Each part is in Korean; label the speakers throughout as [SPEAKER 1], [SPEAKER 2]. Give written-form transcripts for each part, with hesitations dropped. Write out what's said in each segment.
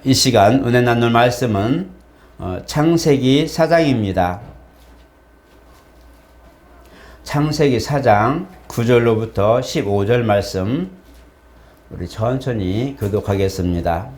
[SPEAKER 1] 이 시간 은혜 나눌 말씀은 창세기 4장입니다. 창세기 4장 9절로부터 15절 말씀 우리 천천히 교독하겠습니다.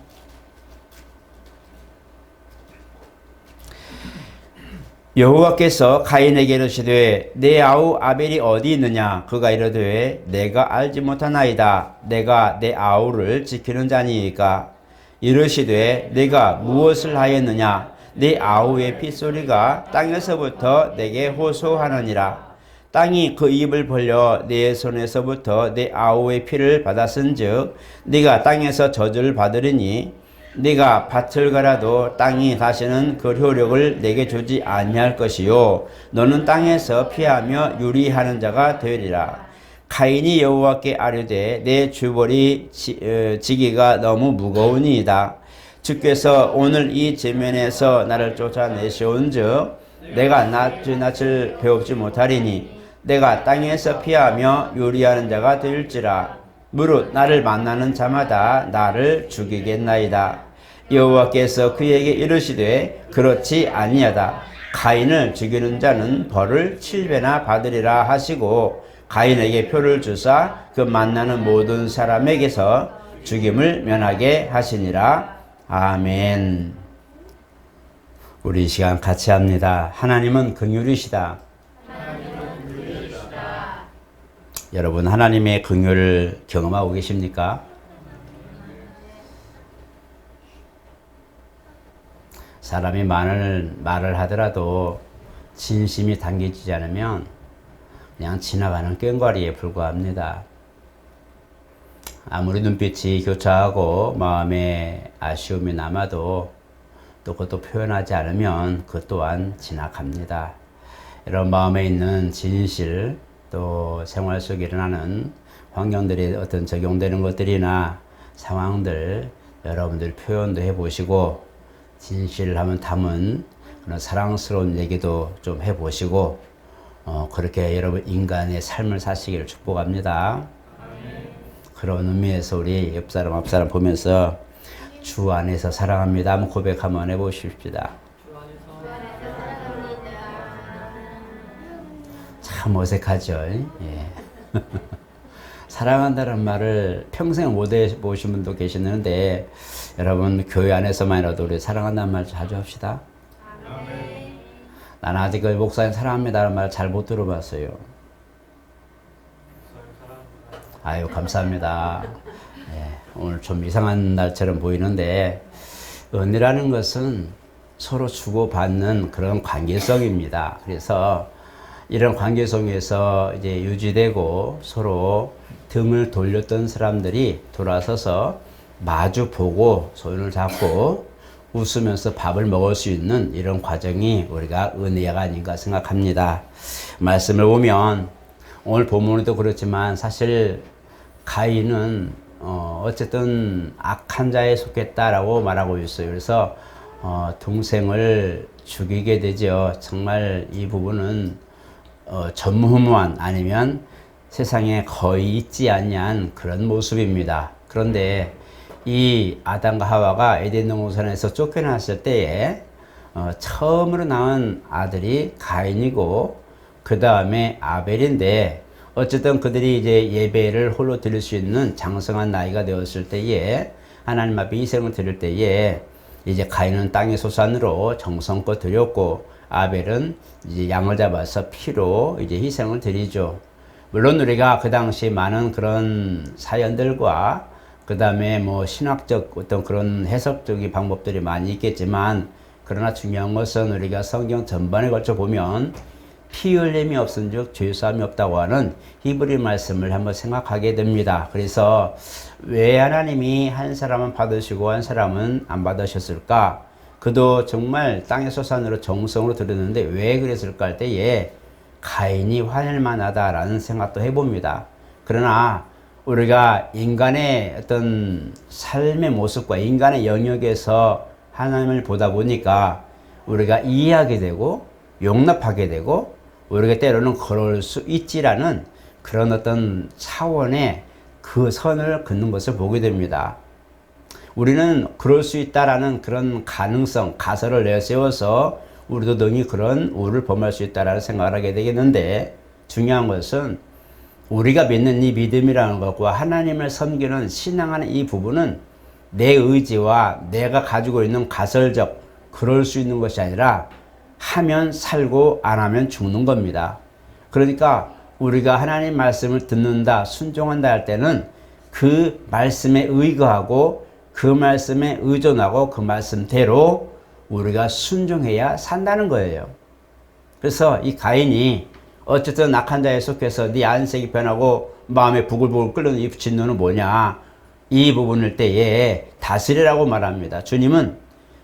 [SPEAKER 1] 여호와께서 가인에게 이르시되 내 아우 아벨이 어디 있느냐? 그가 이르되 내가 알지 못하나이다. 내가 내 아우를 지키는 자니이까. 이르시되 내가 무엇을 하였느냐? 내 아우의 핏소리가 땅에서부터 내게 호소하느니라. 땅이 그 입을 벌려 내 손에서부터 내 아우의 피를 받았은즉 네가 땅에서 저주를 받으리니 네가 밭을 갈아도 땅이 다시는 그 효력을 내게 주지 아니할 것이요 너는 땅에서 피하며 유리하는 자가 되리라. 가인이 여호와께 아뢰되 내 주벌이 지기가 너무 무거우니이다. 주께서 오늘 이 지면에서 나를 쫓아내시온즉 내가 낯을 배웁지 못하리니 내가 땅에서 피하며 유리하는 자가 될지라. 무릇 나를 만나는 자마다 나를 죽이겠나이다. 여호와께서 그에게 이르시되 그렇지 아니하다. 가인을 죽이는 자는 벌을 7배나 받으리라 하시고 가인에게 표를 주사 그 만나는 모든 사람에게서 죽임을 면하게 하시니라. 아멘. 우리 이 시간 같이 합니다. 하나님은 긍휼이시다. 여러분 하나님의 긍휼을 경험하고 계십니까? 사람이 말을 하더라도 진심이 담겨지지 않으면 그냥 지나가는 꽹과리에 불과합니다. 아무리 눈빛이 교차하고 마음에 아쉬움이 남아도 또 그것도 표현하지 않으면 그것 또한 지나갑니다. 이런 마음에 있는 진실 또 생활 속에 일어나는 환경들이 어떤 적용되는 것들이나 상황들 여러분들 표현도 해보시고 진실을 하면 담은 그런 사랑스러운 얘기도 좀 해보시고 그렇게 여러분 인간의 삶을 사시기를 축복합니다. 그런 의미에서 우리 옆사람 앞사람 보면서 주 안에서 사랑합니다 한번 고백 한번 해보십시다. 참 어색하죠. 예. 사랑한다는 말을 평생 못 해보신 분도 계시는데 여러분 교회 안에서만이라도 우리 사랑한다는 말 자주 합시다. 나는 아직 목사님 사랑합니다라는 말 잘 못 들어봤어요. 아유 감사합니다. 예, 오늘 좀 이상한 날처럼 보이는데 은혜라는 것은 서로 주고받는 그런 관계성입니다. 그래서 이런 관계 속에서 이제 유지되고 서로 등을 돌렸던 사람들이 돌아서서 마주 보고 손을 잡고 웃으면서 밥을 먹을 수 있는 이런 과정이 우리가 은혜가 아닌가 생각합니다. 말씀을 보면 오늘 본문에도 그렇지만 사실 가인은 어쨌든 악한 자에 속했다라고 말하고 있어요. 그래서 동생을 죽이게 되죠. 정말 이 부분은 전무후무한 아니면 세상에 거의 있지 않냐는 그런 모습입니다. 그런데 이 아담과 하와가 에덴 동산에서 쫓겨났을 때에 처음으로 낳은 아들이 가인이고 그 다음에 아벨인데 어쨌든 그들이 이제 예배를 홀로 드릴 수 있는 장성한 나이가 되었을 때에 하나님 앞에 희생을 드릴 때에 이제 가인은 땅의 소산으로 정성껏 드렸고 아벨은 이제 양을 잡아서 피로 이제 희생을 드리죠. 물론 우리가 그 당시 많은 그런 사연들과 그 다음에 뭐 신학적 어떤 그런 해석적인 방법들이 많이 있겠지만 그러나 중요한 것은 우리가 성경 전반에 걸쳐 보면 피 흘림이 없은즉 죄사함이 없다고 하는 히브리 말씀을 한번 생각하게 됩니다. 그래서 왜 하나님이 한 사람은 받으시고 한 사람은 안 받으셨을까? 그도 정말 땅의 소산으로 정성으로 드렸는데 왜 그랬을까 할 때에 가인이 화낼 만하다라는 생각도 해봅니다. 그러나 우리가 인간의 어떤 삶의 모습과 인간의 영역에서 하나님을 보다 보니까 우리가 이해하게 되고 용납하게 되고 우리가 때로는 그럴 수 있지라는 그런 어떤 차원의 그 선을 긋는 것을 보게 됩니다. 우리는 그럴 수 있다라는 그런 가능성, 가설을 내세워서 우리도 능히 그런 우를 범할 수 있다라는 생각을 하게 되겠는데, 중요한 것은 우리가 믿는 이 믿음이라는 것과 하나님을 섬기는 신앙하는 이 부분은 내 의지와 내가 가지고 있는 가설적 그럴 수 있는 것이 아니라 하면 살고 안 하면 죽는 겁니다. 그러니까 우리가 하나님 말씀을 듣는다, 순종한다 할 때는 그 말씀에 의거하고 그 말씀에 의존하고 그 말씀대로 우리가 순종해야 산다는 거예요. 그래서 이 가인이 어쨌든 악한 자에 속해서 네 안색이 변하고 마음에 부글부글 끓는 이 진노는 뭐냐, 이 부분일 때에 다스리라고 말합니다. 주님은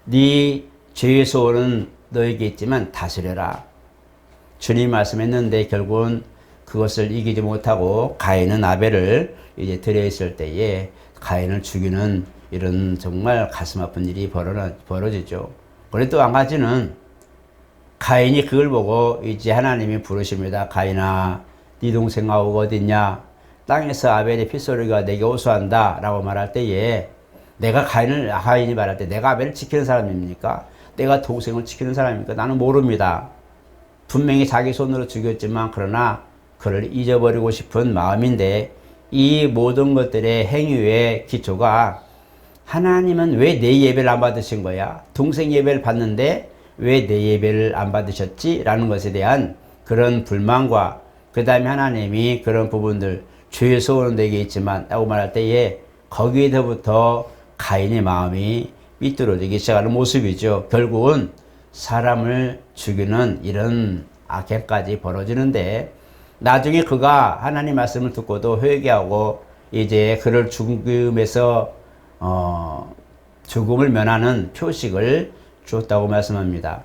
[SPEAKER 1] 네 죄의 소원은 너에게 있지만 다스려라. 주님 말씀했는데 결국은 그것을 이기지 못하고 가인은 아벨을 이제 들여있을 때에 가인을 죽이는 이런 정말 가슴 아픈 일이 벌어지죠. 그런데 또 한 가지는 가인이 그걸 보고 이제 하나님이 부르십니다. 가인아, 네 동생하고 어딨냐? 땅에서 아벨의 핏소리가 내게 호소한다 라고 말할 때에 가인이 말할 때 내가 아벨을 지키는 사람입니까? 내가 동생을 지키는 사람입니까? 나는 모릅니다. 분명히 자기 손으로 죽였지만 그러나 그를 잊어버리고 싶은 마음인데, 이 모든 것들의 행위의 기초가 하나님은 왜 내 예배를 안 받으신 거야? 동생 예배를 받는데 왜 내 예배를 안 받으셨지? 라는 것에 대한 그런 불만과 그 다음에 하나님이 그런 부분들, 죄의 소원은 내게 있지만 라고 말할 때에 거기에서부터 가인의 마음이 삐뚤어지기 시작하는 모습이죠. 결국은 사람을 죽이는 이런 악행까지 벌어지는데, 나중에 그가 하나님 말씀을 듣고도 회개하고 이제 그를 죽음에서 죽음을 면하는 표식을 주었다고 말씀합니다.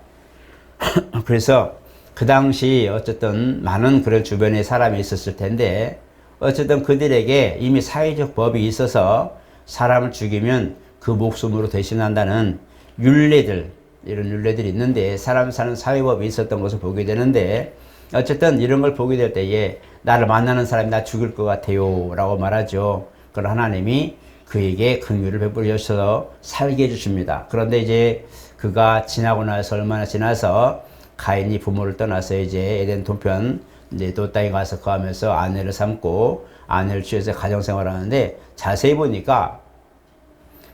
[SPEAKER 1] 그래서 그 당시 어쨌든 많은 그런 주변에 사람이 있었을 텐데, 어쨌든 그들에게 이미 사회적 법이 있어서 사람을 죽이면 그 목숨으로 대신한다는 율례들, 이런 율례들이 있는데, 사람 사는 사회법이 있었던 것을 보게 되는데, 어쨌든 이런 걸 보게 될 때에 나를 만나는 사람이 나 죽일 것 같아요 라고 말하죠. 그럼 하나님이 그에게 긍휼을 베풀셔서 살게 해주십니다. 그런데 이제 그가 지나고 나서 얼마나 지나서 가인이 부모를 떠나서 이제 에덴 동편 이제 또 땅에 가서 거하면서 아내를 삼고 아내를 취해서 가정생활을 하는데, 자세히 보니까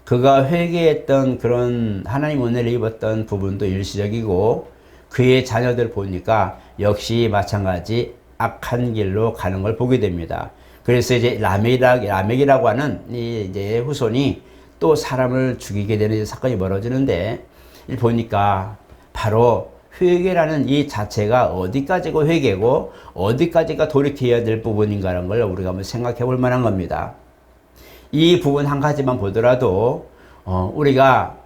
[SPEAKER 1] 그가 회개했던 그런 하나님 은혜를 입었던 부분도 일시적이고, 그의 자녀들 보니까 역시 마찬가지 악한 길로 가는 걸 보게 됩니다. 그래서 이제 라멕이라고 하는 이제 후손이 또 사람을 죽이게 되는 사건이 벌어지는데, 보니까 바로 회개라는 이 자체가 어디까지가 회개고 어디까지가 돌이켜야 될 부분인가라는 걸 우리가 한번 생각해 볼 만한 겁니다. 이 부분 한 가지만 보더라도 우리가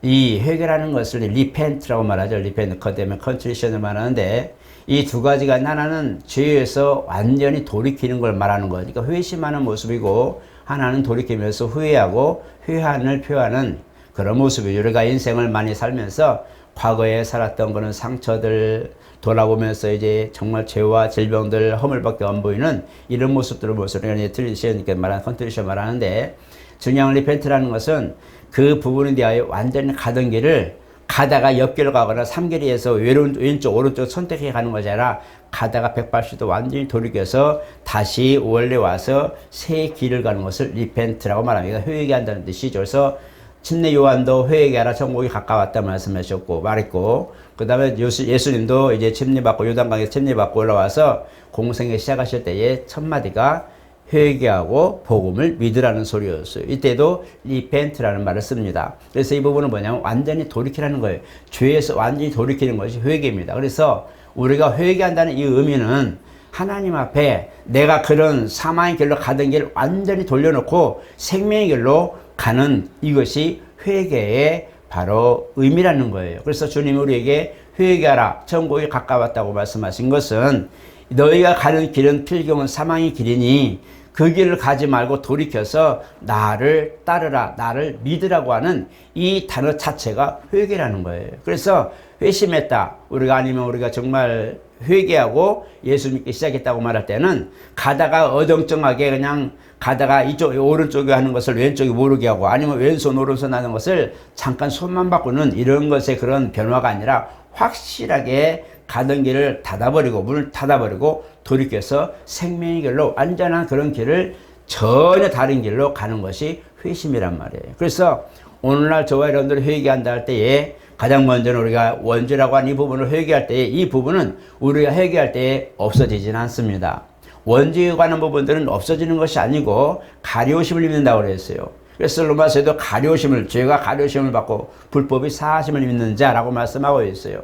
[SPEAKER 1] 이 회개라는 것을 리펜트라고 말하죠. 리펜트, 그 다음에 컨트리션을 말하는데, 이 두 가지가 하나는 죄에서 완전히 돌이키는 걸 말하는 거니까 회심하는 모습이고, 하나는 돌이키면서 후회하고 회한을 표하는 그런 모습이죠. 우리가 인생을 많이 살면서 과거에 살았던 그런 상처들 돌아보면서 이제 정말 죄와 질병들, 허물밖에 안 보이는 이런 모습들을 우리가 트리션이니까 말하는 컨트리션 말하는데, 중요한 리펜트라는 것은 그 부분에 대하여 완전히 가던 길을 가다가 옆길을 가거나 삼길이에서 왼쪽 오른쪽 선택해 가는 것이 아니라 가다가 180도 완전히 돌이켜서 다시 원래 와서 새 길을 가는 것을 리펜트라고 말합니다. 회개한다는 뜻이죠. 그래서 침례 요한도 회개하라 천국이 가까웠다 말씀하셨고 말했고, 그 다음에 예수님도 이제 침례받고 요단강에서 침례받고 올라와서 공생에 시작하실 때에 첫 마디가 회개하고 복음을 믿으라는 소리였어요. 이때도 리펜트라는 말을 씁니다. 그래서 이 부분은 뭐냐면 완전히 돌이키라는 거예요. 죄에서 완전히 돌이키는 것이 회개입니다. 그래서 우리가 회개한다는 이 의미는 하나님 앞에 내가 그런 사망의 길로 가던 길 완전히 돌려놓고 생명의 길로 가는 이것이 회개의 바로 의미라는 거예요. 그래서 주님이 우리에게 회개하라 천국이 가까웠다고 말씀하신 것은, 너희가 가는 길은 필경은 사망의 길이니 그 길을 가지 말고 돌이켜서 나를 따르라, 나를 믿으라고 하는 이 단어 자체가 회개라는 거예요. 그래서 회심했다, 우리가 아니면 우리가 정말 회개하고 예수 믿기 시작했다고 말할 때는 가다가 어정쩡하게 그냥 가다가 이쪽 오른쪽에 하는 것을 왼쪽이 모르게 하고 아니면 왼손 오른손 하는 것을 잠깐 손만 바꾸는 이런 것의 그런 변화가 아니라 확실하게 가던 길을 닫아버리고 문을 닫아버리고 돌이켜서 생명의 길로 완전한 그런 길을 전혀 다른 길로 가는 것이 회심이란 말이에요. 그래서 오늘날 저와 여러분들이 회개한다 할 때에 가장 먼저는 우리가 원죄라고 하는 이 부분을 회개할 때에 이 부분은 우리가 회개할 때에 없어지지는 않습니다. 원죄에 관한 부분들은 없어지는 것이 아니고 가려우심을 입는다고 그랬어요. 그래서 로마서에도 가려우심을, 죄가 가려우심을 받고 불법이 사하심을 입는 자라고 말씀하고 있어요.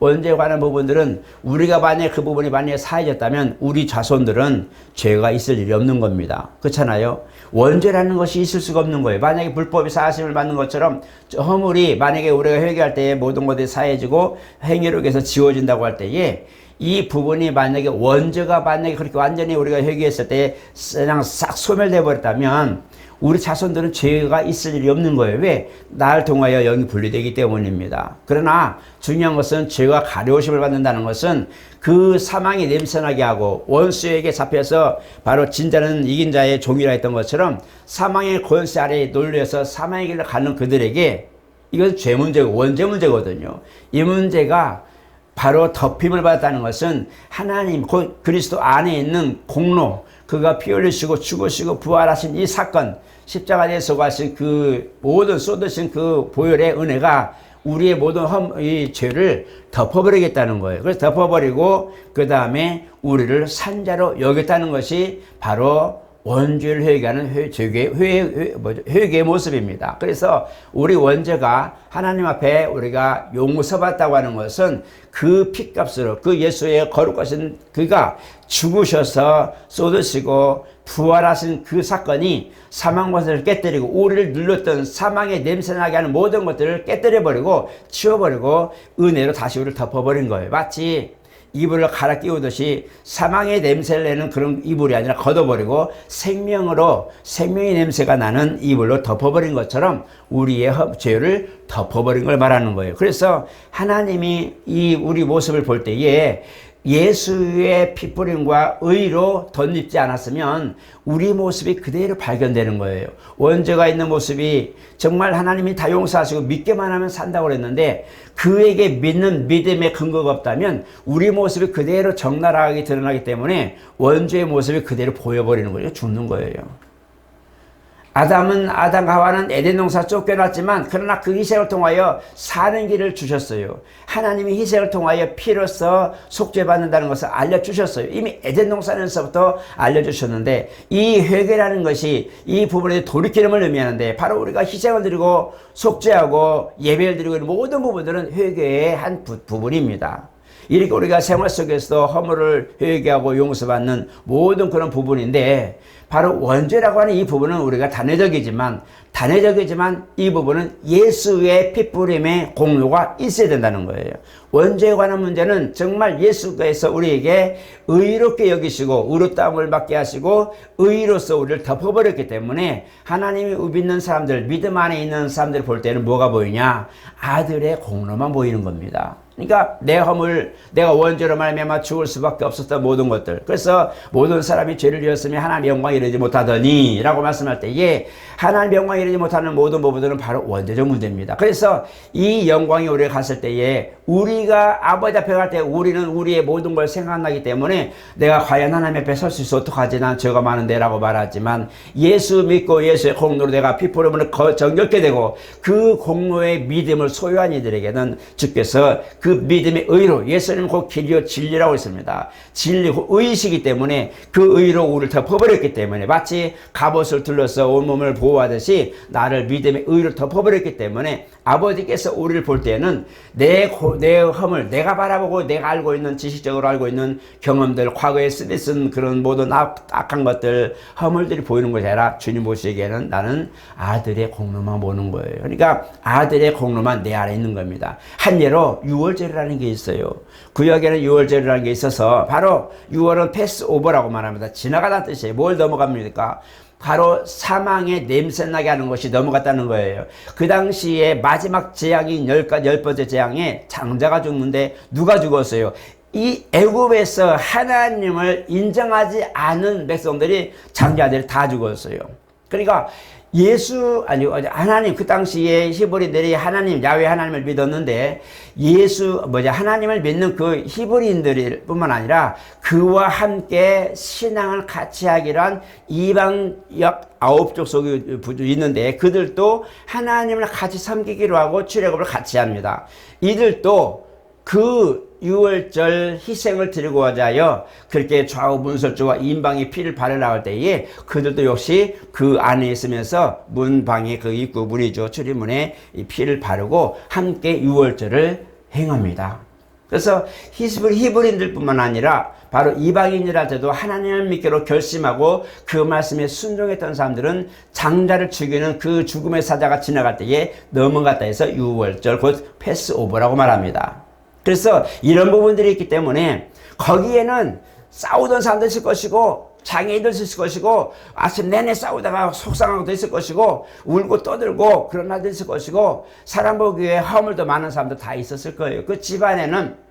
[SPEAKER 1] 원죄에 관한 부분들은 우리가 만약에 그 부분이 만약에 사해졌다면 우리 자손들은 죄가 있을 일이 없는 겁니다. 그렇잖아요. 원죄라는 것이 있을 수가 없는 거예요. 만약에 불법이 사하심을 받는 것처럼 허물이 만약에 우리가 회개할 때에 모든 것이 사해지고 행위로 해서 지워진다고 할 때에 이 부분이 만약에 원죄가 만약에 그렇게 완전히 우리가 회개했을 때 그냥 싹 소멸되어 버렸다면 우리 자손들은 죄가 있을 일이 없는 거예요. 왜? 나를 통하여 영이 분리되기 때문입니다. 그러나 중요한 것은 죄가 가려우심을 받는다는 것은 그 사망이 냄새나게 하고 원수에게 잡혀서 바로 진자는 이긴 자의 종이라 했던 것처럼 사망의 권세 아래에 놀려서 사망의 길을 가는 그들에게 이건 죄 문제고 원죄 문제거든요. 이 문제가 바로 덮임을 받았다는 것은 하나님 곧 그리스도 안에 있는 공로, 그가 피 흘리시고 죽으시고 부활하신 이 사건, 십자가에 서가신 그 모든 쏟으신 그 보혈의 은혜가 우리의 모든 이 죄를 덮어버리겠다는 거예요. 그래서 덮어버리고 그 다음에 우리를 산자로 여겼다는 것이 바로 원죄를 회개하는 회개의 모습입니다. 그래서 우리 원죄가 하나님 앞에 우리가 용서받았다고 하는 것은 그 피값으로 그 예수의 거룩하신 그가 죽으셔서 쏟으시고 부활하신 그 사건이 사망 권세를 깨뜨리고 우리를 눌렀던 사망의 냄새나게 하는 모든 것들을 깨뜨려버리고 치워버리고 은혜로 다시 우리를 덮어버린 거예요. 마치 이불을 갈아 끼우듯이 사망의 냄새를 내는 그런 이불이 아니라 걷어버리고 생명의 냄새가 나는 이불로 덮어버린 것처럼 우리의 죄를 덮어버린 걸 말하는 거예요. 그래서 하나님이 이 우리 모습을 볼 때에 예수의 피뿌림과 의로 덧입지 않았으면 우리 모습이 그대로 발견되는 거예요. 원죄가 있는 모습이 정말 하나님이 다 용서하시고 믿기만 하면 산다고 그랬는데 그에게 믿는 믿음의 근거가 없다면 우리 모습이 그대로 적나라하게 드러나기 때문에 원죄의 모습이 그대로 보여버리는 거예요. 죽는 거예요. 아담과 하와는 에덴 동산 쫓겨났지만 그러나 그 희생을 통하여 사는 길을 주셨어요. 하나님이 희생을 통하여 피로써 속죄받는다는 것을 알려주셨어요. 이미 에덴 동산에서부터 알려주셨는데 이 회개라는 것이 이 부분에 돌이키는 의미하는데 바로 우리가 희생을 드리고 속죄하고 예배를 드리고 있는 모든 부분들은 회개의 한 부분입니다. 이렇게 우리가 생활 속에서도 허물을 회개하고 용서받는 모든 그런 부분인데 바로 원죄라고 하는 이 부분은 우리가 단회적이지만 이 부분은 예수의 피뿌림의 공로가 있어야 된다는 거예요. 원죄에 관한 문제는 정말 예수께서 우리에게 의롭게 여기시고 의롭다함을 받게 하시고 의로서 우리를 덮어버렸기 때문에 하나님이 믿는 사람들, 믿음 안에 있는 사람들 볼 때는 뭐가 보이냐? 아들의 공로만 보이는 겁니다. 그러니까 내 허물, 내가 원죄로 말미암아 죽을 수밖에 없었던 모든 것들. 그래서 모든 사람이 죄를 지었으면 하나님 영광에 이르지 못하더니 라고 말씀할 때에 하나님 영광에 이르지 못하는 모든 부분들은 바로 원죄적 문제입니다. 그래서 이 영광이 우리가 갔을 때에 우리가 아버지 앞에 갈 때 우리는 우리의 모든 걸 생각나기 때문에 내가 과연 하나님 앞에 설 수 있어 어떡하지 난 죄가 많은데 라고 말하지만 예수 믿고 예수의 공로로 내가 피부름을 정결케 되고 그 공로의 믿음을 소유한 이들에게는 주께서 그 믿음의 의로 예수님은 곧 길이요 진리라고 했습니다. 진리고 의이시기 때문에 그 의로 우리를 덮어버렸기 때문에 마치 갑옷을 둘러서 온몸을 보호하듯이 나를 믿음의 의로 덮어버렸기 때문에 아버지께서 우리를 볼 때는 내 허물, 내가 바라보고 내가 알고 있는 지식적으로 알고 있는 경험들, 과거에 쓴 그런 모든 악한 것들, 허물들이 보이는 것이 아니라 주님 보시기에는 나는 아들의 공로만 보는 거예요. 그러니까 아들의 공로만 내 안에 있는 겁니다. 한 예로 유월절이라는 게 있어요. 구약에는 유월절이라는 게 있어서 바로 유월은 패스오버라고 말합니다. 지나가다는 뜻이에요. 뭘 넘어갑니까? 바로 사망의 냄새나게 하는 것이 넘어갔다는 거예요. 그 당시에 마지막 재앙인 열 번째 재앙에 장자가 죽는데 누가 죽었어요? 이 애굽에서 하나님을 인정하지 않은 백성들이 장자들이 다 죽었어요. 그러니까 하나님, 그 당시에 히브리인들이 하나님, 야훼 하나님을 믿었는데, 하나님을 믿는 그 히브리인들 뿐만 아니라 그와 함께 신앙을 같이 하기로 한 이방 약 9족 속에 있는데, 그들도 하나님을 같이 섬기기로 하고 출애굽을 같이 합니다. 이들도 그 유월절 희생을 드리고자 하여 그렇게 좌우 문설주와 인방의 피를 바르라 할 때에 그들도 역시 그 안에 있으면서 문방의 그 입구 문이죠. 출입문에 이 피를 바르고 함께 유월절을 행합니다. 그래서 히브리인들 뿐만 아니라 바로 이방인이라 해도 하나님을 믿기로 결심하고 그 말씀에 순종했던 사람들은 장자를 죽이는 그 죽음의 사자가 지나갈 때에 넘어갔다 해서 유월절 곧 패스오버라고 말합니다. 그래서 이런 부분들이 있기 때문에 거기에는 싸우던 사람도 있을 것이고 장애인도 있을 것이고 아침 내내 싸우다가 속상하고도 있을 것이고 울고 떠들고 그런 날도 있을 것이고 사람 보기에 허물도 많은 사람도 다 있었을 거예요. 그 집안에는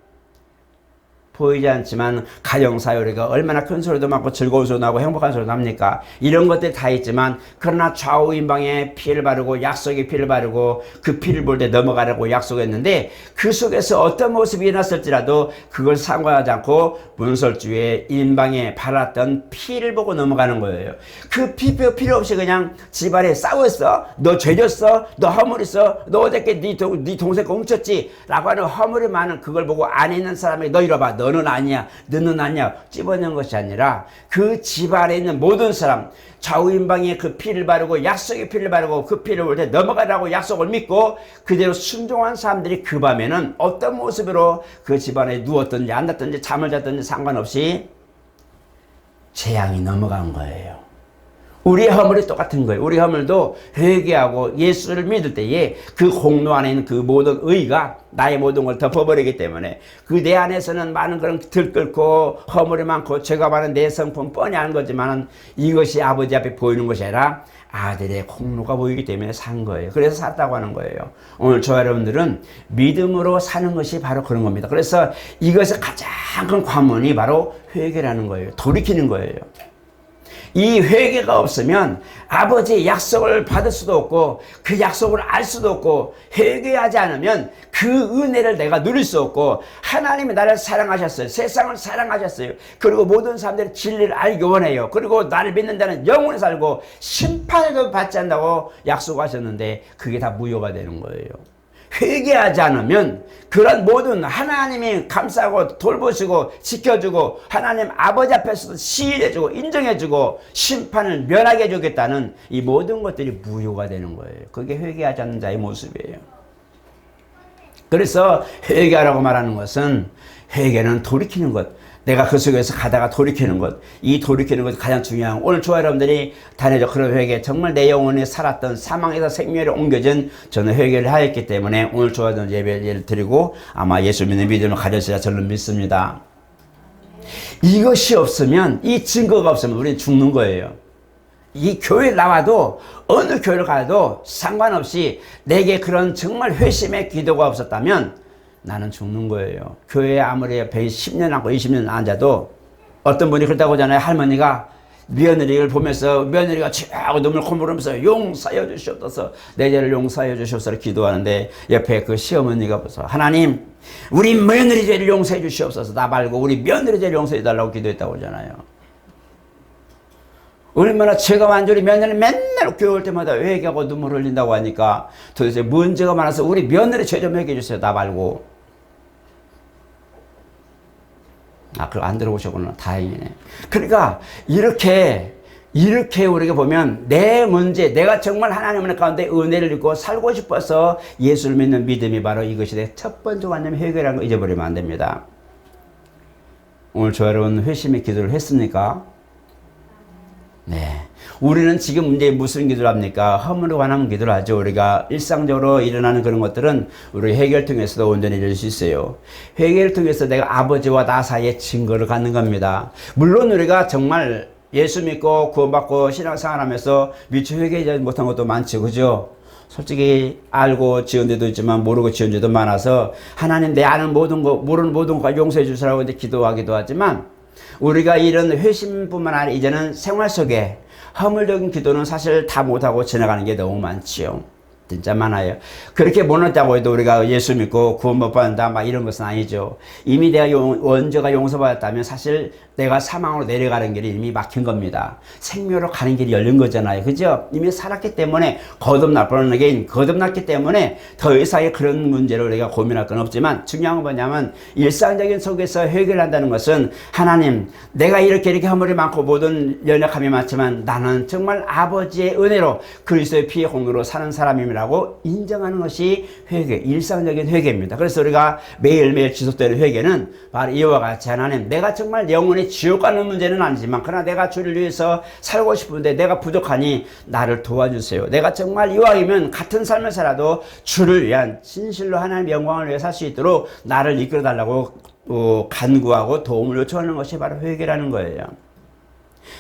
[SPEAKER 1] 보이지 않지만 가정사유리가 얼마나 큰 소리도 많고 즐거운 소리도 나고 행복한 소리도 납니까? 이런 것들이 다 있지만 그러나 좌우인방에 피를 바르고 약속의 피를 바르고 그 피를 볼 때 넘어가라고 약속했는데 그 속에서 어떤 모습이 일어났을지라도 그걸 상관하지 않고 문설주에 인방에 발랐던 피를 보고 넘어가는 거예요. 그 필요 없이 그냥 집안에 싸웠어? 너 죄졌어? 너 허물했어? 너 어저께 네 동생 거 훔쳤지? 라고 하는 허물이 많은 그걸 보고 안에 있는 사람에게 너 이러봐. 너는 아니야, 너는 아니야 집어넣은 것이 아니라 그 집안에 있는 모든 사람 좌우인방에 그 피를 바르고 약속의 피를 바르고 그 피를 볼 때 넘어가라고 약속을 믿고 그대로 순종한 사람들이 그 밤에는 어떤 모습으로 그 집안에 누웠든지 앉았든지 잠을 잤든지 상관없이 재앙이 넘어간 거예요. 우리의 허물이 똑같은 거예요. 우리 허물도 회개하고 예수를 믿을 때에 그 공로 안에 있는 그 모든 의가 나의 모든 걸 덮어버리기 때문에 그 내 안에서는 많은 그런 들끓고 허물이 많고 죄가 많은 내 성품 뻔히 아는 거지만 이것이 아버지 앞에 보이는 것이 아니라 아들의 공로가 보이기 때문에 산 거예요. 그래서 샀다고 하는 거예요. 오늘 저와 여러분들은 믿음으로 사는 것이 바로 그런 겁니다. 그래서 이것의 가장 큰 관문이 바로 회개라는 거예요. 돌이키는 거예요. 이 회개가 없으면 아버지의 약속을 받을 수도 없고 그 약속을 알 수도 없고 회개하지 않으면 그 은혜를 내가 누릴 수 없고 하나님이 나를 사랑하셨어요. 세상을 사랑하셨어요. 그리고 모든 사람들이 진리를 알기 원해요. 그리고 나를 믿는 자는 영원히 살고 심판을 받지 않는다고 약속하셨는데 그게 다 무효가 되는 거예요. 회개하지 않으면 그런 모든 하나님이 감싸고 돌보시고 지켜주고 하나님 아버지 앞에서도 시인해주고 인정해주고 심판을 면하게 해주겠다는 이 모든 것들이 무효가 되는 거예요. 그게 회개하지 않는 자의 모습이에요. 그래서 회개하라고 말하는 것은 회개는 돌이키는 것, 내가 그 속에서 가다가 돌이키는 것, 이 돌이키는 것이 가장 중요한 오늘 저와 여러분들이 단회적 그런 회개, 정말 내 영혼이 살았던 사망에서 생명으로 옮겨진 저는 회개를 하였기 때문에 오늘 저와 여러분 예배를 드리고 아마 예수 믿는 믿음을 가졌으리라 저는 믿습니다. 이것이 없으면, 이 증거가 없으면 우리는 죽는 거예요. 이 교회에 나와도 어느 교회를 가도 상관없이 내게 그런 정말 회심의 기도가 없었다면 나는 죽는 거예요. 교회에 아무리 옆에 10년 앉고 20년 앉아도 어떤 분이 그렇다고 하잖아요. 할머니가 며느리를 보면서 며느리가 쭉 눈물 콧물 흘리면서 용서하여 주시옵소서, 내 죄를 용서하여 주시옵소서 기도하는데 옆에 그 시어머니가 보면서 하나님 우리 며느리 죄를 용서해 주시옵소서, 나 말고 우리 며느리 죄를 용서해 달라고 기도했다고 하잖아요. 얼마나 죄가 많은지 며느리 맨날 교회 올 때마다 회개하고 눈물 흘린다고 하니까 도대체 뭔 죄가 많아서 우리 며느리 죄 좀 회개해 주세요, 나 말고. 그걸 안 들어보셨구나. 다행이네. 그러니까 이렇게 우리가 보면 내 문제, 내가 정말 하나님 은혜 가운데 은혜를 입고 살고 싶어서 예수를 믿는 믿음이 바로 이것이 내 첫 번째 관념 회개라는 거 잊어버리면 안 됩니다. 오늘 저 여러분 회심의 기도를 했습니까? 네. 우리는 지금 이제 무슨 기도를 합니까? 허물에 관한 기도를 하죠. 우리가 일상적으로 일어나는 그런 것들은 우리 회개를 통해서도 온전히 이룰 수 있어요. 회개를 통해서 내가 아버지와 나 사이에 증거를 갖는 겁니다. 물론 우리가 정말 예수 믿고 구원받고 신앙생활 하면서 미처 회개하지 못한 것도 많죠. 그죠? 솔직히 알고 지은 데도 있지만 모르고 지은 데도 많아서 하나님 내 아는 모든 거 모르는 모든 거 용서해 주시라고 이제 기도하기도 하지만 우리가 이런 회심뿐만 아니라 이제는 생활 속에 허물적인 기도는 사실 다 못하고 지나가는 게 너무 많지요. 진짜 많아요. 그렇게 못했다고 해도 우리가 예수 믿고 구원 못 받는다 막 이런 것은 아니죠. 이미 내가 원죄가 용서받았다면 사실 내가 사망으로 내려가는 길이 이미 막힌 겁니다. 생명으로 가는 길이 열린 거잖아요. 그죠? 이미 살았기 때문에 거듭날 뻔하게 거듭났기 때문에 더 이상의 그런 문제를 우리가 고민할 건 없지만 중요한 건 뭐냐면 일상적인 속에서 해결한다는 것은 하나님 내가 이렇게 허물이 많고 모든 연약함이 많지만 나는 정말 아버지의 은혜로 그리스도의 피의 공로로 사는 사람임이라고 인정하는 것이 회개, 일상적인 회개입니다. 그래서 우리가 매일매일 지속되는 회개는 바로 이와 같이 하나님 내가 정말 영원히 지옥 가는 문제는 아니지만 그러나 내가 주를 위해서 살고 싶은데 내가 부족하니 나를 도와주세요. 내가 정말 이왕이면 같은 삶을 살아도 주를 위한 진실로 하나님의 영광을 위해 살 수 있도록 나를 이끌어 달라고 간구하고 도움을 요청하는 것이 바로 회개라는 거예요.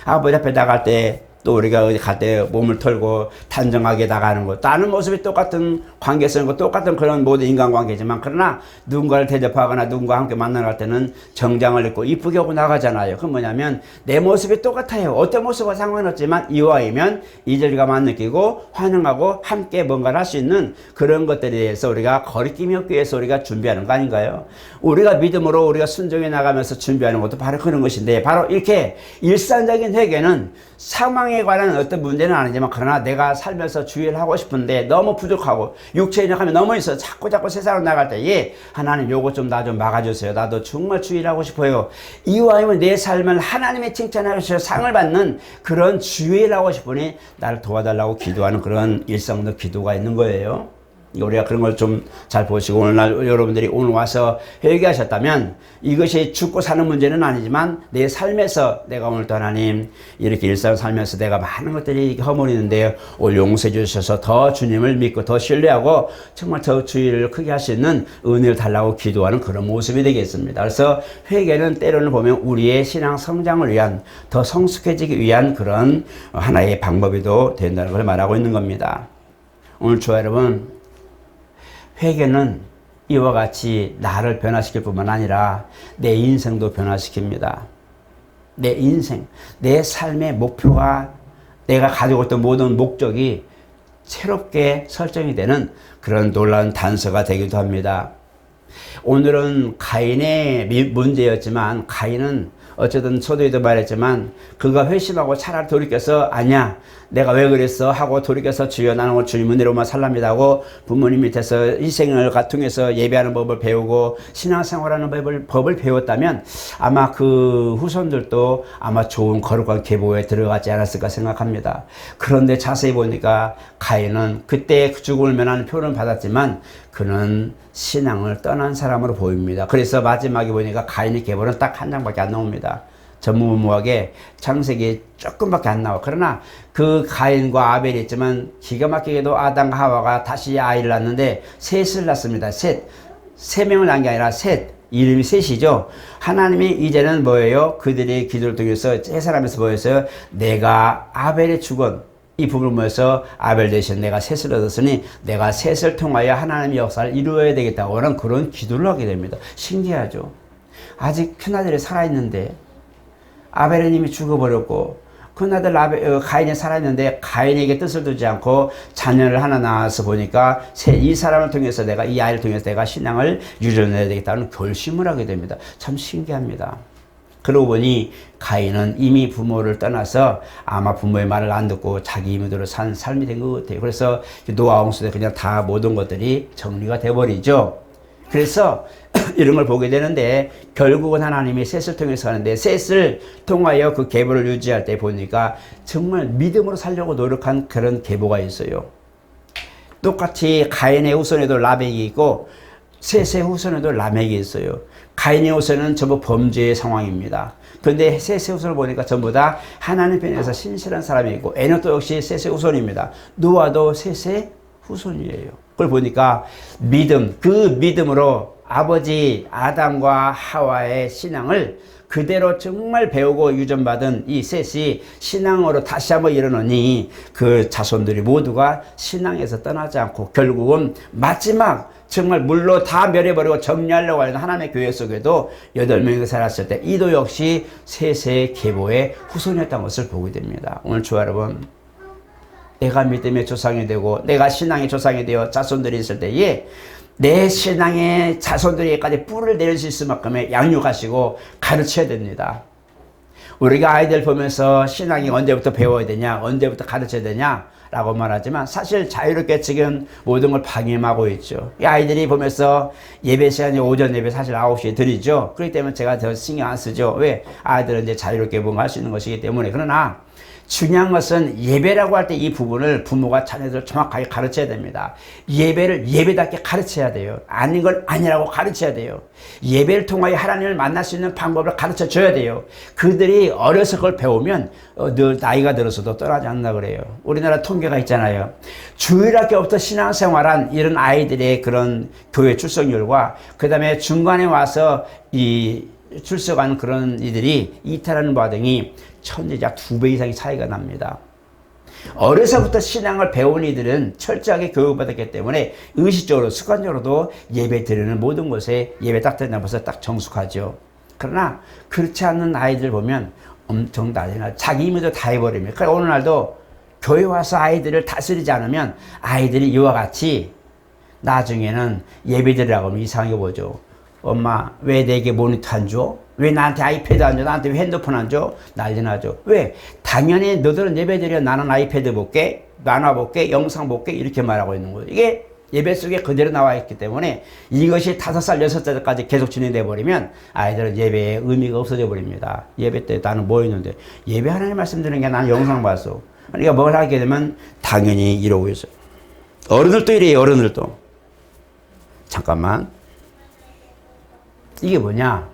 [SPEAKER 1] 아버지 앞에 나갈 때 또 우리가 어디 갈 때 몸을 털고 단정하게 나가는 것 다른 모습이 똑같은 관계성이고 똑같은 그런 모든 인간관계지만 그러나 누군가를 대접하거나 누군가와 함께 만나갈 때는 정장을 입고 이쁘게 하고 나가잖아요. 그건 뭐냐면 내 모습이 똑같아요. 어떤 모습과 상관없지만 이와이면 이절감만 느끼고 환영하고 함께 뭔가를 할 수 있는 그런 것들에 대해서 우리가 거리낌이 없기 위해서 우리가 준비하는 거 아닌가요? 우리가 믿음으로 우리가 순종해 나가면서 준비하는 것도 바로 그런 것인데 바로 이렇게 일상적인 회개는 상황에 관한 어떤 문제는 아니지만 그러나 내가 살면서 주의를 하고 싶은데 너무 부족하고 육체의 약함이 너무 있어 자꾸 세상으로 나갈 때에 하나님 요거 좀 나 좀 막아주세요. 나도 정말 주의를 하고 싶어요. 이와이면 내 삶을 하나님의 칭찬하셔서 상을 받는 그런 주의를 하고 싶으니 나를 도와달라고 기도하는 그런 일상적 기도가 있는 거예요. 우리가 그런 걸 좀 잘 보시고 오늘날 여러분들이 오늘 와서 회개하셨다면 이것이 죽고 사는 문제는 아니지만 내 삶에서 내가 오늘도 하나님 이렇게 일상 살면서 내가 많은 것들이 허물이는데 오늘 용서해 주셔서 더 주님을 믿고 더 신뢰하고 정말 더 주의를 크게 할 수 있는 은혜를 달라고 기도하는 그런 모습이 되겠습니다. 그래서 회개는 때로는 보면 우리의 신앙 성장을 위한 더 성숙해지기 위한 그런 하나의 방법이도 된다는 걸 말하고 있는 겁니다. 오늘 주와 여러분 회개는 이와 같이 나를 변화시킬 뿐만 아니라 내 인생도 변화시킵니다. 내 인생, 내 삶의 목표가 내가 가지고 있던 모든 목적이 새롭게 설정이 되는 그런 놀라운 단서가 되기도 합니다. 오늘은 가인의 문제였지만 가인은 어쨌든 서두에도 말했지만 그가 회심하고 차라리 돌이켜서 아니야 내가 왜 그랬어 하고 돌이켜서 주여 나는 오늘 주님 은혜로만 살랍니다 하고 부모님 밑에서 희생을 통해서 예배하는 법을 배우고 신앙생활하는 법을 배웠다면 아마 그 후손들도 아마 좋은 거룩한 계보에 들어가지 않았을까 생각합니다. 그런데 자세히 보니까 가인은 그때 죽음을 면하는 표현을 받았지만 그는 신앙을 떠난 사람으로 보입니다. 그래서 마지막에 보니까 가인의 계보는 딱 한 장밖에 안 나옵니다. 전무후무하게 창세기 조금밖에 안 나와. 그러나 그 가인과 아벨이 있지만 기가 막히게도 아담과 하와가 다시 아이를 낳는데 셋을 낳습니다. 세 명을 낳은 게 아니라 셋. 이름이 셋이죠. 하나님이 이제는 뭐예요? 그들의 기도를 통해서 제사하면서 보였어요. 내가 아벨의 죽은 이 부분을 모여서 아벨 대신 내가 셋을 얻었으니 내가 셋을 통하여 하나님의 역사를 이루어야 되겠다고 하는 그런 기도를 하게 됩니다. 신기하죠. 아직 큰아들이 살아있는데 아벨은 이미 죽어버렸고 큰아들 가인이 살아있는데 가인에게 뜻을 두지 않고 자녀를 하나 낳아서 보니까 이 사람을 통해서 내가 이 아이를 통해서 내가 신앙을 유지해야 되겠다는 결심을 하게 됩니다. 참 신기합니다. 그러고 보니 가인은 이미 부모를 떠나서 아마 부모의 말을 안 듣고 자기 힘으로 산 삶이 된 것 같아요. 그래서 노아 홍수에 그냥 다 모든 것들이 정리가 돼버리죠. 그래서 이런 걸 보게 되는데 결국은 하나님이 셋을 통해서 하는데 셋을 통하여 그 계보를 유지할 때 보니까 정말 믿음으로 살려고 노력한 그런 계보가 있어요. 똑같이 가인의 후손에도 라멕이 있고 셋의 후손에도 라멕이 있어요. 가인의 후손은 전부 범죄의 상황입니다. 그런데 셋의 후손을 보니까 전부 다 하나님 편에서 신실한 사람이 있고 에녹도 역시 셋의 후손입니다. 노아도 셋의 후손이에요. 그걸 보니까 믿음, 그 믿음으로 아버지 아담과 하와의 신앙을 그대로 정말 배우고 유전받은 이 셋이 신앙으로 다시 한번 일어나니 그 자손들이 모두가 신앙에서 떠나지 않고 결국은 마지막 정말 물로 다 멸해버리고 정리하려고 하는 하나님의 교회 속에도 8명이 살았을 때 이도 역시 셋의 계보의 후손이었다는 것을 보게 됩니다. 오늘 주 여러분, 내가 믿음의 조상이 되고 내가 신앙의 조상이 되어 자손들이 있을 때에 내 신앙의 자손들에게까지 뿔을 내릴 수 있을 만큼의 양육하시고 가르쳐야 됩니다. 우리가 아이들 보면서 신앙이 언제부터 배워야 되냐, 언제부터 가르쳐야 되냐 라고 말하지만 사실 자유롭게 지금 모든 걸 방임하고 있죠. 이 아이들이 보면서 예배 시간이 오전 예배 사실 9시에 드리죠. 그렇기 때문에 제가 더 신경 안 쓰죠. 왜? 아이들은 이제 자유롭게 뭔가 할 수 있는 것이기 때문에. 그러나 중요한 것은 예배라고 할 때 이 부분을 부모가 자녀들을 정확하게 가르쳐야 됩니다. 예배를 예배답게 가르쳐야 돼요. 아닌 걸 아니라고 가르쳐야 돼요. 예배를 통하여 하나님을 만날 수 있는 방법을 가르쳐 줘야 돼요. 그들이 어려서 그걸 배우면 늘 나이가 들어서도 떠나지 않는다 그래요. 우리나라 통계가 있잖아요. 주일학교부터 신앙생활한 이런 아이들의 그런 교회 출석률과 그 다음에 중간에 와서 이 출석한 그런 이들이 이탈하는 과정이 천지작 2배 이상의 차이가 납니다. 어려서부터 신앙을 배운 이들은 철저하게 교육받았기 때문에 의식적으로 습관적으로도 예배 드리는 모든 곳에 예배 딱 드린다는 것을 딱 정숙하죠. 그러나 그렇지 않는 아이들 보면 엄청 난리나 자기 힘으로 다 해버립니다. 그러니까 오늘날도 교회 와서 아이들을 다스리지 않으면 아이들이 이와 같이 나중에는 예배 드리라고 하면 이상하게 보죠. 엄마 왜 내게 모니터 안 줘? 왜 나한테 아이패드 안 줘? 나한테 왜 핸드폰 안 줘? 난리 나죠. 왜? 당연히 너들은 예배드려. 나는 아이패드 볼게, 만화 볼게, 영상 볼게 이렇게 말하고 있는 거예요. 이게 예배 속에 그대로 나와 있기 때문에 이것이 5살, 6살까지 계속 진행돼 버리면 아이들은 예배에 의미가 없어져 버립니다. 예배 때 나는 뭐 했는데 예배 하나님 말씀 드리는 게 나는 영상 봤어. 그러니까 뭘 하게 되면 당연히 이러고 있어요. 어른들도 이래요. 어른들도. 잠깐만. 이게 뭐냐?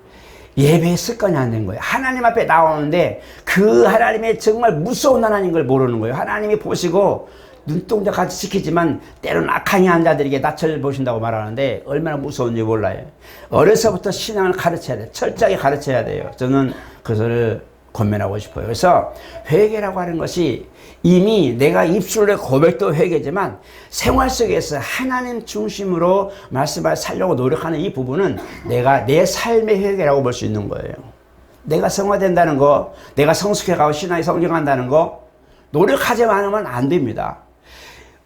[SPEAKER 1] 예배의 습관이 안 된 거예요. 하나님 앞에 나오는데 그 하나님의 정말 무서운 하나님인 걸 모르는 거예요. 하나님이 보시고 눈동자 같이 지키지만 때로는 악한 이한 자들에게 낯을 보신다고 말하는데 얼마나 무서운지 몰라요. 어려서부터 신앙을 가르쳐야 돼요. 철저하게 가르쳐야 돼요. 저는 그것을 권면하고 싶어요. 그래서 회개라고 하는 것이 이미 내가 입술로 고백도 회개지만 생활 속에서 하나님 중심으로 말씀을 살려고 노력하는 이 부분은 내가 내 삶의 회개라고 볼 수 있는 거예요. 내가 성화된다는 거, 내가 성숙해가고 신앙이 성장한다는 거 노력하지 않으면 안 됩니다.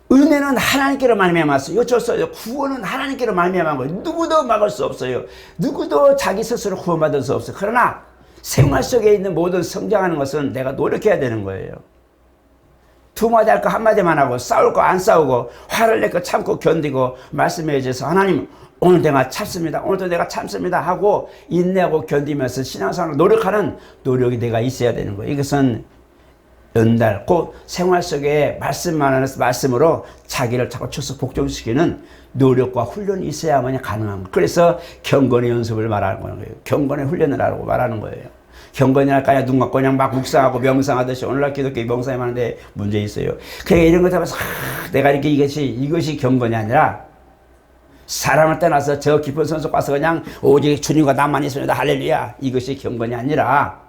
[SPEAKER 1] 은혜는 하나님께로 말미암았어요. 어쩔 수 없어요. 구원은 하나님께로 말미암은 거예요. 누구도 막을 수 없어요. 누구도 자기 스스로 구원받을 수 없어요. 그러나 생활 속에 있는 모든 성장하는 것은 내가 노력해야 되는 거예요. 두 마디 할 거 한마디만 하고 싸울 거 안 싸우고 화를 낼 거 참고 견디고 말씀해 주셔서 하나님 오늘 내가 참습니다. 오늘도 내가 참습니다 하고 인내하고 견디면서 신앙생활을 노력하는 노력이 내가 있어야 되는 거예요. 이것은 연달 곧 생활 속에 말씀으로 자기를 자꾸 쳐서 복종시키는 노력과 훈련이 있어야만 가능한 거예요. 그래서 경건의 연습을 말하는 거예요. 경건의 훈련을 하라고 말하는 거예요. 경건이랄까요? 눈 감고 그냥 막 묵상하고 명상하듯이 오늘날 기독교 명상에 하는데 문제 있어요. 그러니까 이런 것 하면서 내가 이렇게 이것이 경건이 아니라 사람을 떠나서 저 깊은 산속 가서 그냥 오직 주님과 나만 있습니다. 할렐루야. 이것이 경건이 아니라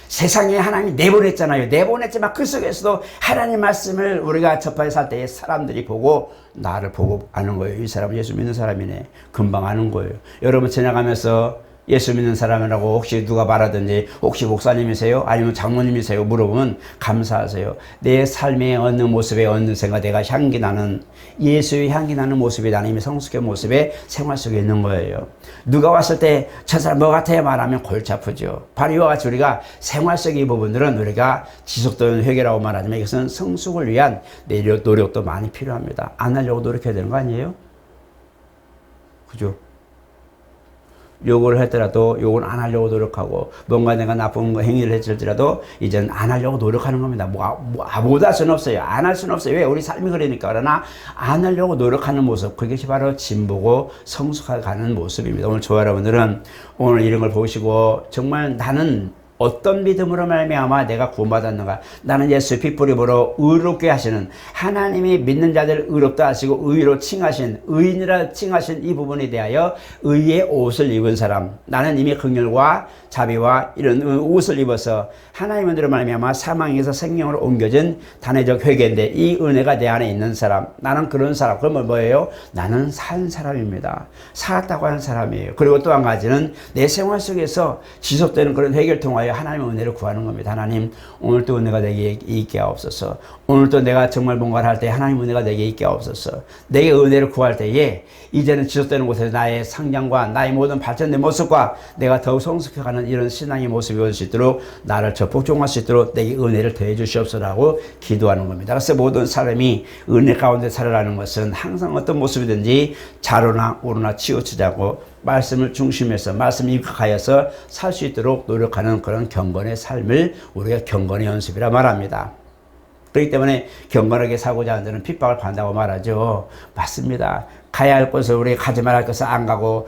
[SPEAKER 1] 세상에 하나님이 내보냈잖아요. 내보냈지만 그 속에서도 하나님 말씀을 우리가 접하여 살 때에 사람들이 보고 나를 보고 아는 거예요. 이 사람은 예수 믿는 사람이네. 금방 아는 거예요. 여러분 지나가면서 예수 믿는 사람이라고 혹시 누가 말하든지 혹시 목사님이세요? 아니면 장모님이세요? 물어보면 감사하세요. 내 삶의 어느 모습에 어느 생각 내가 향기 나는 예수의 향기 나는 모습이 나는 이미 성숙의 모습에 생활 속에 있는 거예요. 누가 왔을 때 저 사람 뭐 같아요? 말하면 골치 아프죠. 바로 이와 같이 우리가 생활 속의 이 부분들은 우리가 지속적인 회개라고 말하지만 이것은 성숙을 위한 노력도 많이 필요합니다. 안 하려고 노력해야 되는 거 아니에요? 그죠? 욕을 했더라도 욕을 안 하려고 노력하고 뭔가 내가 나쁜 행위를 했을지라도 이제는 안 하려고 노력하는 겁니다. 못 할 수는 없어요. 안 할 수는 없어요. 왜? 우리 삶이 그러니까. 그러나 안 하려고 노력하는 모습, 그것이 바로 진보고 성숙하게 가는 모습입니다. 오늘 저와 여러분들은 오늘 이런 걸 보시고 정말 나는 어떤 믿음으로 말미암아 내가 구원받았는가? 나는 예수 피 뿌림으로 의롭게 하시는 하나님이 믿는 자들 의롭다 하시고 의로 칭하신 의인이라 칭하신 이 부분에 대하여 의의 옷을 입은 사람. 나는 이미 긍휼과 자비와 이런 옷을 입어서 하나님의 은혜로 말미암아 사망에서 생명으로 옮겨진 단회적 회개인데 이 은혜가 내 안에 있는 사람. 나는 그런 사람. 그러면 뭐예요? 나는 산 사람입니다. 살았다고 하는 사람이에요. 그리고 또 한 가지는 내 생활 속에서 지속되는 그런 회개를 통하여 하나님의 은혜를 구하는 겁니다. 하나님, 오늘도 은혜가 내게 있게 하옵소서. 오늘도 내가 정말 뭔가를 할 때 하나님의 은혜가 내게 있게 하옵소서. 내게 은혜를 구할 때에 이제는 지속되는 곳에서 나의 성장과 나의 모든 발전된 모습과 내가 더욱 성숙해가는 이런 신앙의 모습이 올 수 있도록 나를 복종할 수 있도록 내게 은혜를 더해 주시옵소서라고 기도하는 겁니다. 그래서 모든 사람이 은혜 가운데 살아가는 것은 항상 어떤 모습이든지 좌로나 우로나 치우치지 않고 말씀을 중심해서 말씀을 입각하여서 살 수 있도록 노력하는 그런 경건의 삶을 우리가 경건의 연습이라 말합니다. 그렇기 때문에 경건하게 살고자 하는 자는 핍박을 받는다고 말하죠. 맞습니다. 가야 할 것을 우리가 가지 말할 것을 안 가고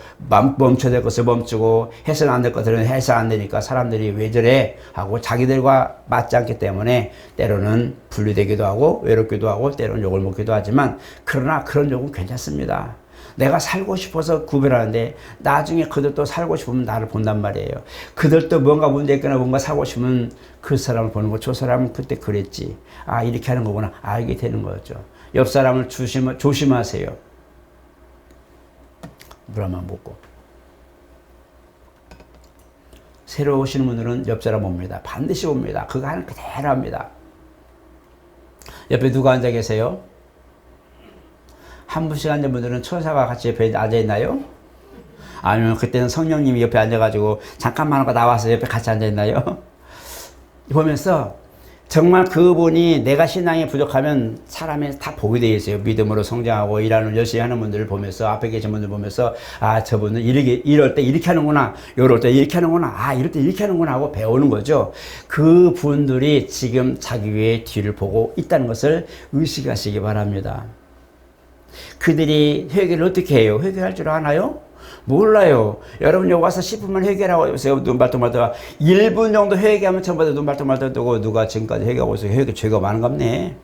[SPEAKER 1] 멈춰야 될 것을 멈추고 해서는 안 될 것들은 해서 안 되니까 사람들이 왜 저래 하고 자기들과 맞지 않기 때문에 때로는 분리되기도 하고 외롭기도 하고 때로는 욕을 먹기도 하지만 그러나 그런 욕은 괜찮습니다. 내가 살고 싶어서 구별하는데 나중에 그들도 살고 싶으면 나를 본단 말이에요. 그들도 뭔가 문제 있거나 뭔가 사고 싶으면 그 사람을 보는 거. 저 사람은 그때 그랬지. 아, 이렇게 하는 거구나. 알게 되는 거죠. 옆 사람을 조심하세요. 물 한번 먹고. 새로 오시는 분들은 옆 사람 봅니다. 반드시 봅니다. 그거 하는 그대로 합니다. 옆에 누가 앉아 계세요? 한 분씩 앉은 분들은 천사가 같이 옆에 앉아있나요? 아니면 그때는 성령님이 옆에 앉아가지고 잠깐만 하고 나와서 옆에 같이 앉아있나요? 보면서 정말 그분이 내가 신앙이 부족하면 사람이 다 보게 되어 있어요. 믿음으로 성장하고 일하는 열심히 하는 분들을 보면서 앞에 계신 분들 보면서 아, 저분은 이럴 때 이렇게 하는구나. 이럴 때 이렇게 하는구나. 아, 이럴 때 이렇게 하는구나 하고 배우는 거죠. 그 분들이 지금 자기 위에 뒤를 보고 있다는 것을 의식하시기 바랍니다. 그들이 회개를 어떻게 해요? 회개할 줄 아나요? 몰라요. 여러분 여기 와서 10분만 회개라고 해보세요. 눈발톱마다 1분 정도 회개하면 전부 다 눈발톱마다 두고 누가 지금까지 회개하고 있어요. 회개 죄가 많은갑네.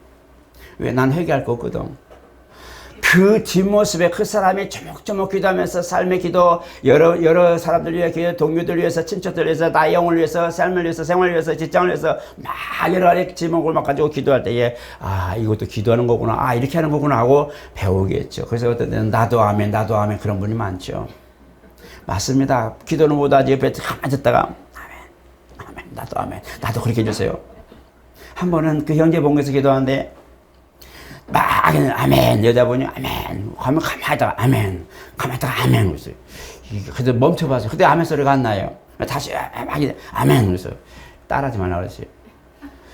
[SPEAKER 1] 왜? 난 회개할 거 없거든. 그 뒷모습에 그 사람이 조목조목 기도하면서 삶의 기도, 여러 사람들 위해 기도, 동료들 위해서, 친척들 위해서, 나의 영을 위해서, 삶을 위해서, 생활을 위해서, 직장을 위해서 막 여러 가지 지목을 막 가지고 기도할 때에 아, 이것도 기도하는 거구나. 아, 이렇게 하는 거구나 하고 배우겠죠. 그래서 어떤 때는 나도 아멘, 나도 아멘 그런 분이 많죠. 맞습니다. 기도는 못하지. 옆에 가만히 있다가 아멘, 아멘, 나도 아멘, 나도 그렇게 해주세요. 한 번은 그 형제 봉에서 기도하는데 막 아멘 여자분이 아멘 하면 가만히 있다가 아멘 가만히 있다가 아멘 그랬어요. 그래서 멈춰봤어요. 그때 아멘 소리가 안 나요. 다시 막 아멘 그랬어요. 따라하지 말라 그랬어요.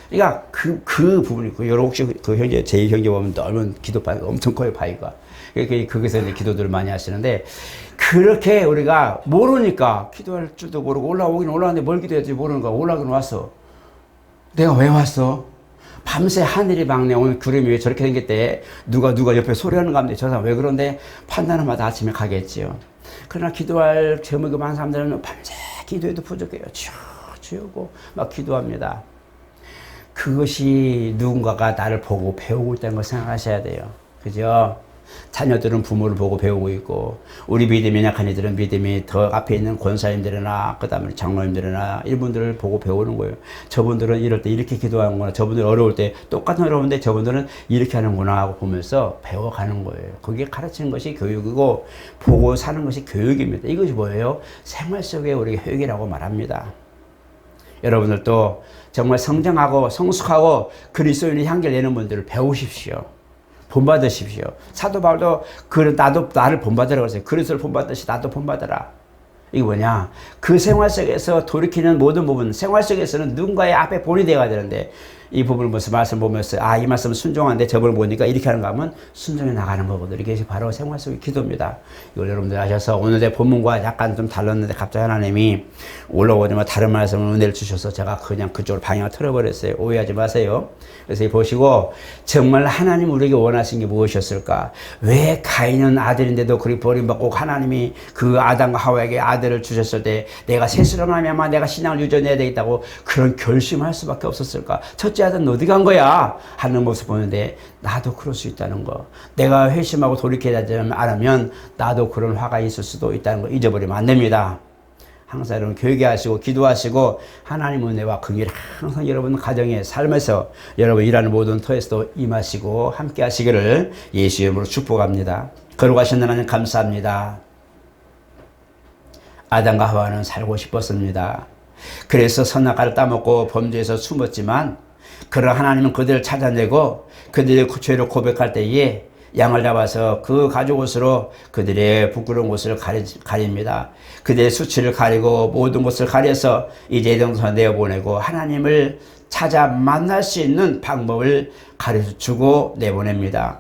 [SPEAKER 1] 그러니까 그 부분이 있고 여러 혹시 그 형제 제 형제 보면 넓은 기도 바위가 엄청 커요. 바위가. 거기서 이제 기도들을 많이 하시는데 그렇게 우리가 모르니까 기도할 줄도 모르고 올라오긴 올라왔는데 뭘 기도해야지 모르는 거야. 올라오긴 왔어. 내가 왜 왔어? 밤새 하늘이 밝네. 오늘 구름이 왜 저렇게 생겼대? 누가 옆에 소리하는 거 같네. 저 사람 왜 그런데? 판단하마다 아침에 가겠지요. 그러나 기도할 제목이 많은 사람들은 밤새 기도해도 부족해요. 치우고 막 기도합니다. 그것이 누군가가 나를 보고 배우고 있다는 걸 생각하셔야 돼요. 그죠? 자녀들은 부모를 보고 배우고 있고 우리 믿음이 약한 이들은 믿음이 더 앞에 있는 권사님들이나 그 다음에 장로님들이나 이분들을 보고 배우는 거예요. 저분들은 이럴 때 이렇게 기도하는구나. 저분들 어려울 때 똑같은 어려운데 저분들은 이렇게 하는구나 하고 보면서 배워가는 거예요. 그게 가르치는 것이 교육이고 보고 사는 것이 교육입니다. 이것이 뭐예요? 생활 속의 우리 회개라고 말합니다. 여러분들도 정말 성장하고 성숙하고 그리스도인의 향기를 내는 분들을 배우십시오. 본받으십시오. 사도 바울도 나도 나를 본받으라고 했어요. 그리스도를 본받듯이 나도 본받으라. 이게 뭐냐? 그 생활 속에서 돌이키는 모든 부분, 생활 속에서는 누군가의 앞에 본이 되어야 되는데 이 부분을 보면서 말씀 보면서 아, 이 말씀은 순종한데 저번을 보니까 이렇게 하는 거 하면 순종해 나가는 거거든요. 이게 바로 생활 속의 기도입니다. 이걸 여러분들 아셔서 오늘의 본문과 약간 좀 달랐는데 갑자기 하나님이 올라오자마자 다른 말씀을 은혜를 주셔서 제가 그냥 그쪽으로 방향을 틀어버렸어요. 오해하지 마세요. 그래서 보시고 정말 하나님 우리에게 원하신 게 무엇이었을까? 왜 가인은 아들인데도 그리 버림받고 하나님이 그 아담과 하와에게 아들을 주셨을 때 내가 세수를 하면 내가 신앙을 유전해야 되겠다고 그런 결심할 수밖에 없었을까? 첫째 아들은 어디 간 거야? 하는 모습 보는데 나도 그럴 수 있다는 거. 내가 회심하고 돌이키지 않으면 나도 그런 화가 있을 수도 있다는 거 잊어버리면 안 됩니다. 항상 여러분 교육하시고 기도하시고 하나님 은혜와 긍휼 항상 여러분 가정의 삶에서 여러분 일하는 모든 터에서도 임하시고 함께 하시기를 예수 이름으로 축복합니다. 거룩하신 하나님 감사합니다. 아담과 하와는 살고 싶었습니다. 그래서 선악과를 따먹고 범죄에서 숨었지만 그러나 하나님은 그들을 찾아내고 그들의 죄를 고백할 때에 양을 잡아서 그 가죽 옷으로 그들의 부끄러운 곳을 가립니다. 그들의 수치를 가리고 모든 것을 가려서 이제 에덴에서 내어보내고 하나님을 찾아 만날 수 있는 방법을 가르쳐주고 내보냅니다.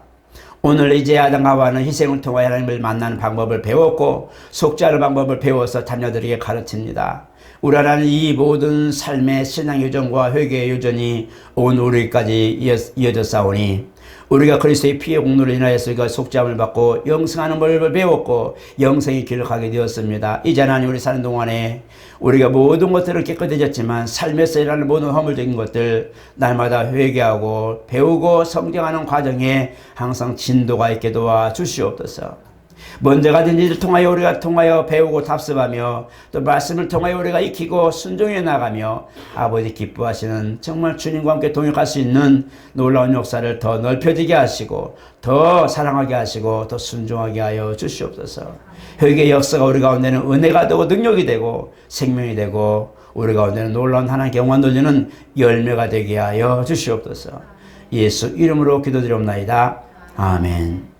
[SPEAKER 1] 오늘 이제 아담과 하와는 희생을 통해 하나님을 만나는 방법을 배웠고 속죄하는 방법을 배워서 자녀들에게 가르칩니다. 우리 하나님 이 모든 삶의 신앙 유전과 회개의 유전이 온 우리까지 이어졌사오니 우리가 그리스도의 피의 공로로 인하여서 우리가 속죄함을 받고 영생하는 법을 배웠고 영생의 길을 가게 되었습니다. 이제 하나님 우리 사는 동안에 우리가 모든 것들을 깨끗해졌지만 삶에서 일하는 모든 허물적인 것들 날마다 회개하고 배우고 성장하는 과정에 항상 진도가 있게 도와 주시옵소서. 먼저 가진 일을 통하여 우리가 배우고 답습하며 또 말씀을 통하여 우리가 익히고 순종해 나가며 아버지 기뻐하시는 정말 주님과 함께 동역할 수 있는 놀라운 역사를 더 넓혀지게 하시고 더 사랑하게 하시고 더 순종하게 하여 주시옵소서. 회개의 역사가 우리 가운데는 은혜가 되고 능력이 되고 생명이 되고 우리 가운데는 놀라운 하나님께 영광 돌리는 열매가 되게 하여 주시옵소서. 예수 이름으로 기도드리옵나이다. 아멘.